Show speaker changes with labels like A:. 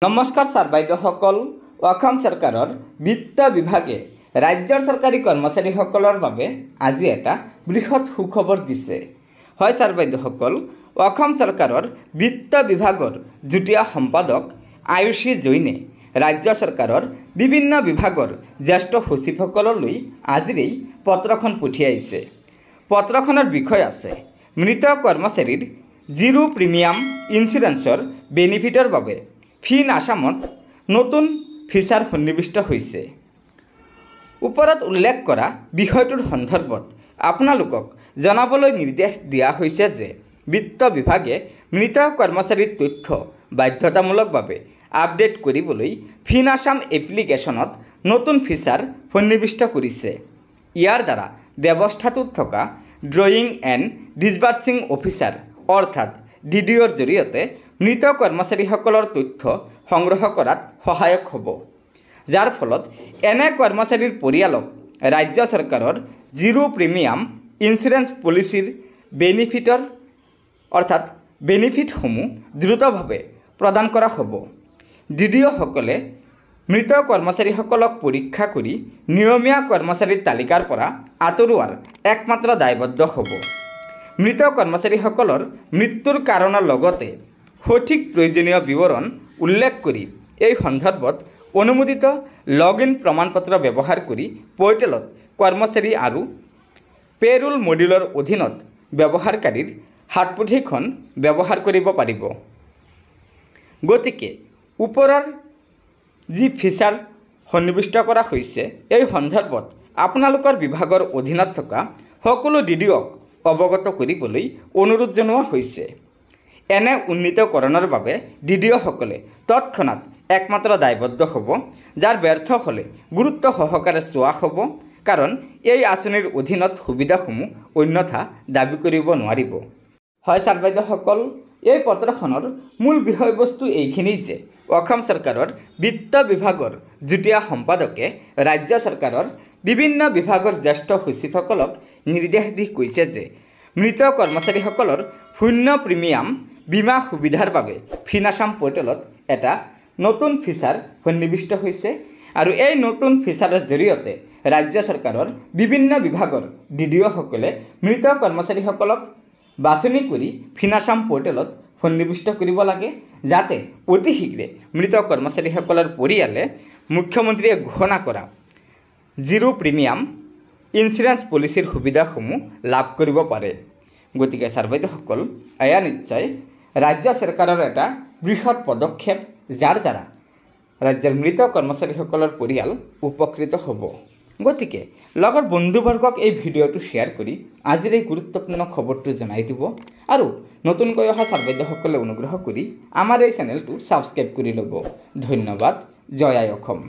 A: নমস্কাৰ ছাৰ বাইদেউসকল অসম চৰকাৰৰ বিত্ত বিভাগে ৰাজ্যৰ চৰকাৰী কৰ্মচাৰীসকলৰ বাবে আজি এটা বৃহৎ সুখবৰ দিছে। হয় ছাৰ বাইদেউসকল, অসম চৰকাৰৰ বিত্ত বিভাগৰ যুটীয়া সম্পাদক আয়ুষী জৈনে ৰাজ্য চৰকাৰৰ বিভিন্ন বিভাগৰ জ্যেষ্ঠ সচিবসকললৈ আজিৰ এই পত্ৰখন পঠিয়াইছে। পত্ৰখনৰ বিষয় আছে মৃত কৰ্মচাৰীৰ জিৰো প্ৰিমিয়াম ইঞ্চুৰেঞ্চৰ বেনিফিটৰ বাবে ফিন আসামত নতুন ফিচাৰ সন্নিৱিষ্ট হৈছে। ওপৰত উল্লেখ কৰা বিষয়টোৰ সন্দৰ্ভত আপোনালোকক জনাবলৈ নিৰ্দেশ দিয়া হৈছে যে বিত্ত বিভাগে মৃত কৰ্মচাৰীৰ তথ্য বাধ্যতামূলকভাৱে আপডেট কৰিবলৈ ফিন আসাম এপ্লিকেশ্যনত নতুন ফিচাৰ সন্নিৱিষ্ট কৰিছে। ইয়াৰ দ্বাৰা ব্যৱস্থাটোত থকা ড্ৰয়িং এণ্ড ডিছবাৰ্চিং অফিচাৰ অৰ্থাৎ DDOৰ জৰিয়তে মৃত কৰ্মচাৰীসকলৰ তথ্য সংগ্ৰহ কৰাত সহায়ক হ'ব, যাৰ ফলত এনে কৰ্মচাৰীৰ পৰিয়ালক ৰাজ্য চৰকাৰৰ জিৰো প্ৰিমিয়াম ইঞ্চুৰেঞ্চ পলিচিৰ বেনিফিটসমূহ দ্ৰুতভাৱে প্ৰদান কৰা হ'ব। DDOসকলে মৃত কৰ্মচাৰীসকলক পৰীক্ষা কৰি নিয়মীয়া কৰ্মচাৰীৰ তালিকাৰ পৰা আঁতৰোৱাৰ একমাত্ৰ দায়বদ্ধ হ'ব। মৃত কৰ্মচাৰীসকলৰ মৃত্যুৰ কাৰণৰ লগতে সঠিক প্ৰয়োজনীয় বিৱৰণ উল্লেখ কৰি এই সন্দৰ্ভত অনুমোদিত লগইন প্ৰমাণপত্ৰ ব্যৱহাৰ কৰি পৰ্টেলত কৰ্মচাৰী আৰু পেৰোল মডিউলৰ অধীনত ব্যৱহাৰকাৰীৰ হাতপুথিখন ব্যৱহাৰ কৰিব পাৰিব। গতিকে ওপৰৰ যি ফিচাৰ সন্নিৱিষ্ট কৰা হৈছে এই সন্দৰ্ভত আপোনালোকৰ বিভাগৰ অধীনত থকা সকলো DDOক অৱগত কৰিবলৈ অনুৰোধ জনোৱা হৈছে। এনে উন্নীতকৰণৰ বাবে DDOসকলে তৎক্ষণাত একমাত্ৰ দায়বদ্ধ হ'ব, যাৰ ব্যৰ্থ হ'লে গুৰুত্ব সহকাৰে চোৱা হ'ব, কাৰণ এই আঁচনিৰ অধীনত সুবিধাসমূহ অন্যথা দাবী কৰিব নোৱাৰিব। হয় ছাৰ বাইদেউসকল, এই পত্ৰখনৰ মূল বিষয়বস্তু এইখিনি যে অসম চৰকাৰৰ বিত্ত বিভাগৰ যুটীয়া সম্পাদকে ৰাজ্য চৰকাৰৰ বিভিন্ন বিভাগৰ জ্যেষ্ঠ সচিবসকলক নিৰ্দেশ দি কৈছে যে মৃত কৰ্মচাৰীসকলৰ শূন্য প্ৰিমিয়াম বীমা সুবিধাৰ বাবে ফিন আসাম পৰ্টেলত এটা নতুন ফিচাৰ সন্নিৱিষ্ট হৈছে আৰু এই নতুন ফিচাৰৰ জৰিয়তে ৰাজ্য চৰকাৰৰ বিভিন্ন বিভাগৰ DDOসকলে মৃত কৰ্মচাৰীসকলক বাছনি কৰি ফিন আসাম পৰ্টেলত সন্নিৱিষ্ট কৰিব লাগে, যাতে অতি শীঘ্ৰে মৃত কৰ্মচাৰীসকলৰ পৰিয়ালে মুখ্যমন্ত্ৰীয়ে ঘোষণা কৰা জিৰো প্ৰিমিয়াম ইঞ্চুৰেঞ্চ পলিচিৰ সুবিধাসমূহ লাভ কৰিব পাৰে। গতিকে ছাৰ বাইদেউসকল, এয়া নিশ্চয় ৰাজ্য চৰকাৰৰ এটা বৃহৎ পদক্ষেপ, যাৰ দ্বাৰা ৰাজ্যৰ মৃত কৰ্মচাৰীসকলৰ পৰিয়াল উপকৃত হ'ব। গতিকে লগৰ বন্ধুবৰ্গক এই ভিডিঅ'টো শ্বেয়াৰ কৰি আজিৰ এই গুৰুত্বপূৰ্ণ খবৰটো জনাই দিব আৰু নতুনকৈ অহা ছাৰ বাইদেউসকলে অনুগ্ৰহ কৰি আমাৰ এই চেনেলটো ছাবস্ক্ৰাইব কৰি ল'ব। ধন্যবাদ। জয় আই অসম।